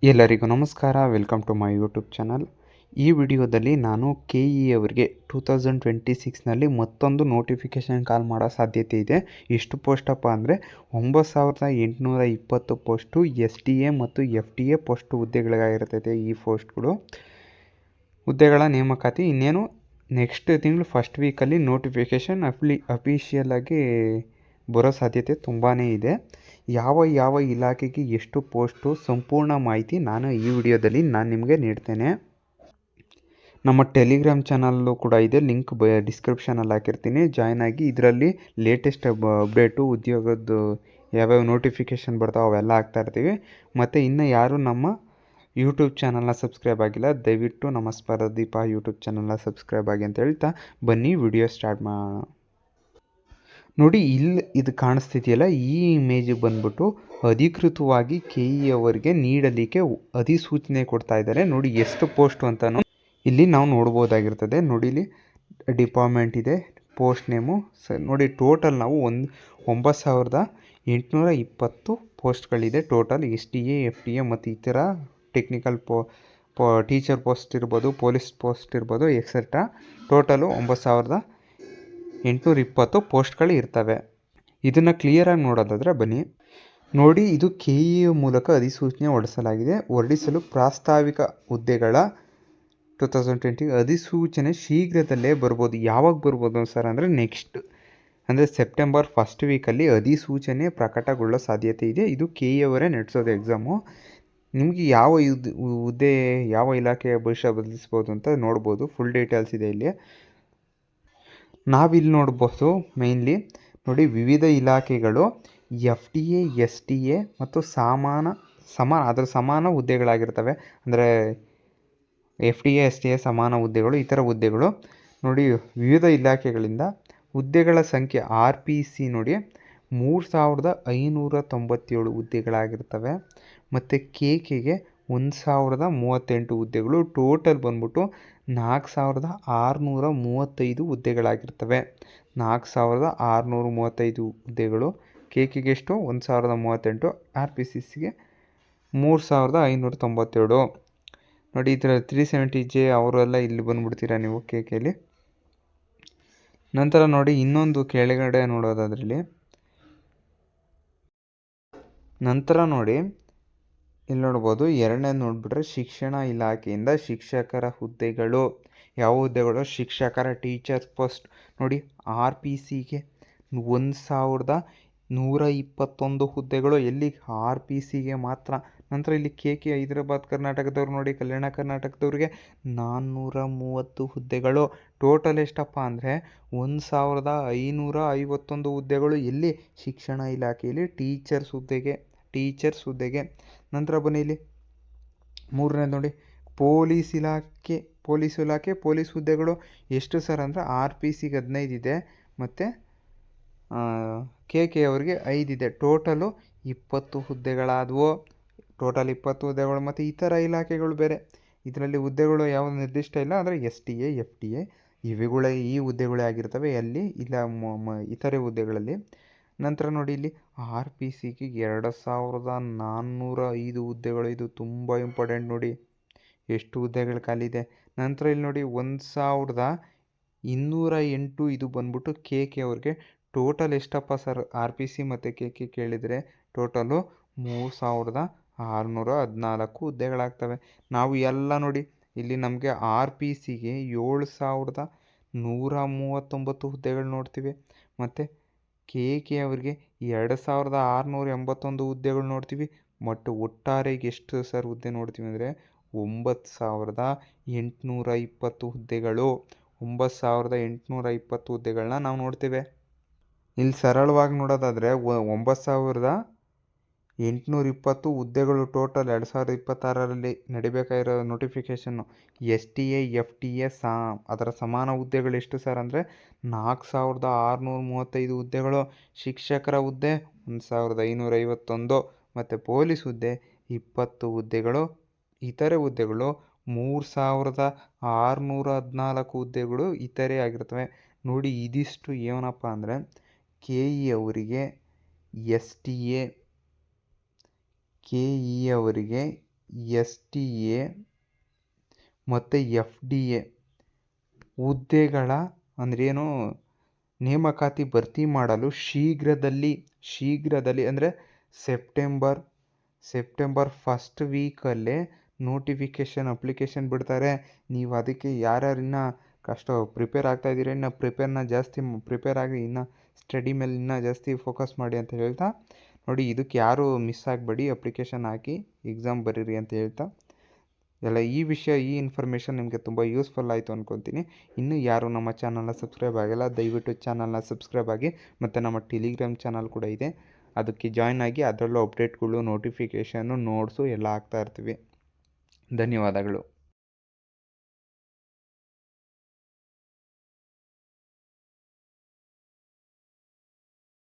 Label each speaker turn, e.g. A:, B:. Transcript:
A: ಎಲ್ಲರಿಗೂ ನಮಸ್ಕಾರ. Welcome to my YouTube channel. ಈ ವಿಡಿಯೋದಲ್ಲಿ ನಾನು KE ಅವರಿಗೆ 2026ನಲ್ಲಿ ಮತ್ತೊಂದು ನೋಟಿಫಿಕೇಷನ್ ಕಾಲ್ ಮಾಡೋ ಸಾಧ್ಯತೆ ಇದೆ. ಎಷ್ಟು ಪೋಸ್ಟಪ್ಪ ಅಂದರೆ 9820 ಪೋಸ್ಟು STA ಮತ್ತು FTA ಪೋಸ್ಟ್ ಹುದ್ದೆಗಳಿಗಾಗಿರ್ತೈತೆ. ಈ ಪೋಸ್ಟ್ಗಳು ಹುದ್ದೆಗಳ ನೇಮಕಾತಿ ಇನ್ನೇನು ನೆಕ್ಸ್ಟ್ ತಿಂಗಳು ಫಸ್ಟ್ ವೀಕಲ್ಲಿ ನೋಟಿಫಿಕೇಷನ್ ಅಫಿಷಿಯಲ್ ಆಗಿ ಬರೋ ಸಾಧ್ಯತೆ ತುಂಬಾ ಇದೆ. ಯಾವ ಇಲಾಖೆಗೆ ಎಷ್ಟು ಪೋಸ್ಟು ಸಂಪೂರ್ಣ ಮಾಹಿತಿ ನಾನು ಈ ವಿಡಿಯೋದಲ್ಲಿ ನಿಮಗೆ ನೀಡ್ತೇನೆ. ನಮ್ಮ ಟೆಲಿಗ್ರಾಮ್ ಚಾನಲ್ಲು ಕೂಡ ಇದೆ, ಲಿಂಕ್ ಡಿಸ್ಕ್ರಿಪ್ಷನಲ್ಲಿ ಹಾಕಿರ್ತೀನಿ. ಜಾಯ್ನ್ ಆಗಿ ಇದರಲ್ಲಿ ಲೇಟೆಸ್ಟ್ ಅಪ್ಡೇಟು, ಉದ್ಯೋಗದ್ದು ಯಾವ್ಯಾವ ನೋಟಿಫಿಕೇಷನ್ ಬರ್ತಾವೆ ಅವೆಲ್ಲ ಹಾಕ್ತಾ ಇರ್ತೀವಿ. ಮತ್ತು ಇನ್ನು ಯಾರು ನಮ್ಮ ಯೂಟ್ಯೂಬ್ ಚಾನಲ್ನ ಸಬ್ಸ್ಕ್ರೈಬ್ ಆಗಿಲ್ಲ, ದಯವಿಟ್ಟು ನಮ್ಮ ಸ್ಪರ್ಧದೀಪ ಯೂಟ್ಯೂಬ್ ಚಾನಲ್ನ ಸಬ್ಸ್ಕ್ರೈಬ್ ಆಗಿ ಅಂತ ಹೇಳ್ತಾ ಬನ್ನಿ ವಿಡಿಯೋ ಸ್ಟಾರ್ಟ್ ಮಾಡೋಣ. ನೋಡಿ, ಇದು ಕಾಣಿಸ್ತಿದೆಯಲ್ಲ, ಈ ಇಮೇಜಿಗೆ ಬಂದ್ಬಿಟ್ಟು ಅಧಿಕೃತವಾಗಿ KE ಅವರಿಗೆ ನೀಡಲಿಕ್ಕೆ ಅಧಿಸೂಚನೆ ಕೊಡ್ತಾ ಇದ್ದಾರೆ. ನೋಡಿ ಎಷ್ಟು ಪೋಸ್ಟು ಅಂತಲೂ ಇಲ್ಲಿ ನಾವು ನೋಡ್ಬೋದಾಗಿರ್ತದೆ. ನೋಡಿ, ಇಲ್ಲಿ ಡಿಪಾರ್ಟ್ಮೆಂಟ್ ಇದೆ, ಪೋಸ್ಟ್ ನೇಮು ನೋಡಿ. ಟೋಟಲ್ ನಾವು 9820 ಪೋಸ್ಟ್ಗಳಿದೆ ಟೋಟಲ್. STA FTA ಮತ್ತು ಇತರ ಟೆಕ್ನಿಕಲ್ ಟೀಚರ್ ಪೋಸ್ಟ್ ಇರ್ಬೋದು, ಪೊಲೀಸ್ ಪೋಸ್ಟ್ ಇರ್ಬೋದು, ಎಕ್ಸೆಟ್ರಾ. ಟೋಟಲು 9820 ಪೋಸ್ಟ್ಗಳು ಇರ್ತವೆ. ಇದನ್ನು ಕ್ಲಿಯರಾಗಿ ನೋಡೋದಾದರೆ ಬನ್ನಿ. ನೋಡಿ, ಇದು KE ಮೂಲಕ ಅಧಿಸೂಚನೆ ಹೊರಡಿಸಲು ಪ್ರಾಸ್ತಾವಿಕ ಹುದ್ದೆಗಳ 2020 ಅಧಿಸೂಚನೆ ಶೀಘ್ರದಲ್ಲೇ ಬರ್ಬೋದು. ಯಾವಾಗ ಬರ್ಬೋದು ಸರ್ ಅಂದರೆ ನೆಕ್ಸ್ಟ್ ಅಂದರೆ ಸೆಪ್ಟೆಂಬರ್ ಫಸ್ಟ್ ವೀಕಲ್ಲಿ ಅಧಿಸೂಚನೆ ಪ್ರಕಟಗೊಳ್ಳೋ ಸಾಧ್ಯತೆ ಇದೆ. ಇದು KE ಅವರೇ ನಡೆಸೋದು ಎಕ್ಸಾಮು. ನಿಮಗೆ ಯಾವ ಹುದ್ದೆ, ಯಾವ ಇಲಾಖೆಯ ಭವಿಷ್ಯ ಬದಲಿಸ್ಬೋದು ಅಂತ ನೋಡ್ಬೋದು. ಫುಲ್ ಡೀಟೇಲ್ಸ್ ಇದೆ ಇಲ್ಲಿ. ನಾವಿಲ್ಲಿ ನೋಡ್ಬೋದು ಮೇಯ್ನ್ಲಿ ನೋಡಿ, ವಿವಿಧ ಇಲಾಖೆಗಳು FTA STA ಮತ್ತು ಅದರ ಸಮಾನ ಹುದ್ದೆಗಳಾಗಿರ್ತವೆ. ಅಂದರೆ FTA STA ಸಮಾನ ಹುದ್ದೆಗಳು, ಇತರ ಹುದ್ದೆಗಳು ನೋಡಿ. ವಿವಿಧ ಇಲಾಖೆಗಳಿಂದ ಹುದ್ದೆಗಳ ಸಂಖ್ಯೆ RPC ನೋಡಿ 3597 ಹುದ್ದೆಗಳಾಗಿರ್ತವೆ. ಮತ್ತು KKಗೆ 1038 ಹುದ್ದೆಗಳು. ಟೋಟಲ್ ಬಂದ್ಬಿಟ್ಟು 4635 ಹುದ್ದೆಗಳಾಗಿರ್ತವೆ. 4635 ಹುದ್ದೆಗಳು. KKಗೆ ಎಷ್ಟು? 1038. RPCಗೆ 3597 ನೋಡಿ. ಈ ಥರ 370J ಅವರೆಲ್ಲ ಇಲ್ಲಿ ಬಂದುಬಿಡ್ತೀರಾ ನೀವು KKಲಿ. ನಂತರ ನೋಡಿ, ಇನ್ನೊಂದು ಕೆಳಗಡೆ ನೋಡೋದಾದ್ರಲ್ಲಿ ನಂತರ ನೋಡಿ, ಇಲ್ಲಿ ನೋಡ್ಬೋದು. ಎರಡನೇದು ನೋಡಿಬಿಟ್ರೆ ಶಿಕ್ಷಣ ಇಲಾಖೆಯಿಂದ ಶಿಕ್ಷಕರ ಹುದ್ದೆಗಳು. ಯಾವ ಹುದ್ದೆಗಳು? ಶಿಕ್ಷಕರ ಟೀಚರ್ಸ್ ಪೋಸ್ಟ್ ನೋಡಿ. RPCಗೆ 1121 ಹುದ್ದೆಗಳು. ಎಲ್ಲಿ? RPCಗೆ ಮಾತ್ರ. ನಂತರ ಇಲ್ಲಿ KK ಹೈದರಾಬಾದ್ ಕರ್ನಾಟಕದವ್ರು ನೋಡಿ, ಕಲ್ಯಾಣ ಕರ್ನಾಟಕದವ್ರಿಗೆ 430 ಹುದ್ದೆಗಳು. ಟೋಟಲ್ ಎಷ್ಟಪ್ಪ ಅಂದರೆ 1551 ಹುದ್ದೆಗಳು. ಎಲ್ಲಿ? ಶಿಕ್ಷಣ ಇಲಾಖೆಯಲ್ಲಿ ಟೀಚರ್ಸ್ ಹುದ್ದೆಗೆ. ನಂತರ ಬನ್ನಿ, ಇಲ್ಲಿ ಮೂರನೇದು ನೋಡಿ, ಪೊಲೀಸ್ ಇಲಾಖೆ ಪೊಲೀಸ್ ಹುದ್ದೆಗಳು. ಎಷ್ಟು ಸರ್ ಅಂದರೆ RPCಗೆ 15 ಇದೆ ಮತ್ತು KK ಅವರಿಗೆ 5 ಇದೆ. ಟೋಟಲು 20 ಹುದ್ದೆಗಳಾದವು. ಟೋಟಲ್ 20 ಹುದ್ದೆಗಳು. ಮತ್ತು ಇತರ ಇಲಾಖೆಗಳು ಬೇರೆ. ಇದರಲ್ಲಿ ಹುದ್ದೆಗಳು ಯಾವುದು ನಿರ್ದಿಷ್ಟ ಇಲ್ಲ. ಅಂದರೆ STA FTA ಈ ಹುದ್ದೆಗಳೇ ಆಗಿರ್ತವೆ. ಅಲ್ಲಿ ಇಲ್ಲ ಇತರೆ ಹುದ್ದೆಗಳಲ್ಲಿ. ನಂತರ ನೋಡಿ, ಇಲ್ಲಿ RPCಗೆ 2405 ಹುದ್ದೆಗಳು. ಇದು ತುಂಬ ಇಂಪಾರ್ಟೆಂಟ್ ನೋಡಿ, ಎಷ್ಟು ಹುದ್ದೆಗಳು ಖಾಲಿದೆ. ನಂತರ ಇಲ್ಲಿ ನೋಡಿ 1208 ಇದು ಬಂದ್ಬಿಟ್ಟು KK ಅವ್ರಿಗೆ. ಟೋಟಲ್ ಎಷ್ಟಪ್ಪ ಸರ್ RPC ಮತ್ತು KK ಕೇಳಿದರೆ? ಟೋಟಲು 3614 ಹುದ್ದೆಗಳಾಗ್ತವೆ. ನಾವು ಎಲ್ಲ ನೋಡಿ, ಇಲ್ಲಿ ನಮಗೆ RPCಗೆ 7139 ಹುದ್ದೆಗಳು ನೋಡ್ತೀವಿ. ಮತ್ತು KK ಅವರಿಗೆ 2681 ಹುದ್ದೆಗಳು ನೋಡ್ತೀವಿ. ಮತ್ತು ಒಟ್ಟಾರೆಗೆ ಎಷ್ಟು ಸರ್ ಹುದ್ದೆ ನೋಡ್ತೀವಿ ಅಂದರೆ 9820 ಹುದ್ದೆಗಳು. 9820 ಹುದ್ದೆಗಳನ್ನ ನಾವು ನೋಡ್ತೇವೆ. ಇಲ್ಲಿ ಸರಳವಾಗಿ ನೋಡೋದಾದರೆ 9820 ಹುದ್ದೆಗಳು ಟೋಟಲ್ 2026ರಲ್ಲಿ ನಡಿಬೇಕಾಗಿರೋ ನೋಟಿಫಿಕೇಷನ್ನು. STA FTA ಅದರ ಸಮಾನ ಹುದ್ದೆಗಳು ಎಷ್ಟು ಸರ್ ಅಂದರೆ 4635 ಹುದ್ದೆಗಳು. ಶಿಕ್ಷಕರ ಹುದ್ದೆ 1551 ಮತ್ತು ಪೊಲೀಸ್ ಹುದ್ದೆ 20 ಹುದ್ದೆಗಳು. ಇತರೆ ಹುದ್ದೆಗಳು 3614 ಹುದ್ದೆಗಳು ಇತರೆ ಆಗಿರ್ತವೆ. ನೋಡಿ, ಇದಿಷ್ಟು ಏನಪ್ಪ ಅಂದರೆ KE ಅವರಿಗೆ STA KE ಅವರಿಗೆ STA ಮತ್ತು FDA ಹುದ್ದೆಗಳ ಅಂದ್ರೇನು ನೇಮಕಾತಿ ಭರ್ತಿ ಮಾಡಲು ಶೀಘ್ರದಲ್ಲಿ ಅಂದರೆ ಸೆಪ್ಟೆಂಬರ್ ಫಸ್ಟ್ ವೀಕಲ್ಲೇ ನೋಟಿಫಿಕೇಷನ್ ಅಪ್ಲಿಕೇಶನ್ ಬಿಡ್ತಾರೆ. ನೀವು ಅದಕ್ಕೆ ಯಾರ್ಯಾರು ಪ್ರಿಪೇರ್ ಆಗ್ತಾಯಿದ್ದೀರ, ಇನ್ನು ಪ್ರಿಪೇರ್ ಆಗಿ ಇನ್ನು ಸ್ಟಡಿ ಮೇಲೆ ಇನ್ನೂ ಜಾಸ್ತಿ ಫೋಕಸ್ ಮಾಡಿ ಅಂತ ಹೇಳ್ತಾ, ನೋಡಿ ಇದಕ್ಕೆ ಯಾರು ಮಿಸ್ ಆಗಬೇಡಿ, ಅಪ್ಲಿಕೇಶನ್ ಹಾಕಿ ಎಕ್ಸಾಮ್ ಬರೀರಿ ಅಂತ ಹೇಳ್ತಾ ಈ ಇನ್ಫಾರ್ಮೇಷನ್ ನಿಮಗೆ ತುಂಬ ಯೂಸ್ಫುಲ್ ಆಯಿತು ಅಂದ್ಕೊತೀನಿ. ಇನ್ನೂ ಯಾರು ನಮ್ಮ ಚಾನಲ್ನ ಸಬ್ಸ್ಕ್ರೈಬ್ ಆಗಿಲ್ಲ, ದಯವಿಟ್ಟು ಚಾನಲ್ನ ಸಬ್ಸ್ಕ್ರೈಬ್ ಆಗಿ. ಮತ್ತು ನಮ್ಮ ಟೆಲಿಗ್ರಾಮ್ ಚಾನಲ್ ಕೂಡ ಇದೆ, ಅದಕ್ಕೆ ಜಾಯ್ನ್ ಆಗಿ. ಅದರಲ್ಲೂ ಅಪ್ಡೇಟ್ಗಳು, ನೋಟಿಫಿಕೇಷನ್ನು, ನೋಟ್ಸು ಎಲ್ಲ ಹಾಕ್ತಾ ಇರ್ತೀವಿ. ಧನ್ಯವಾದಗಳು.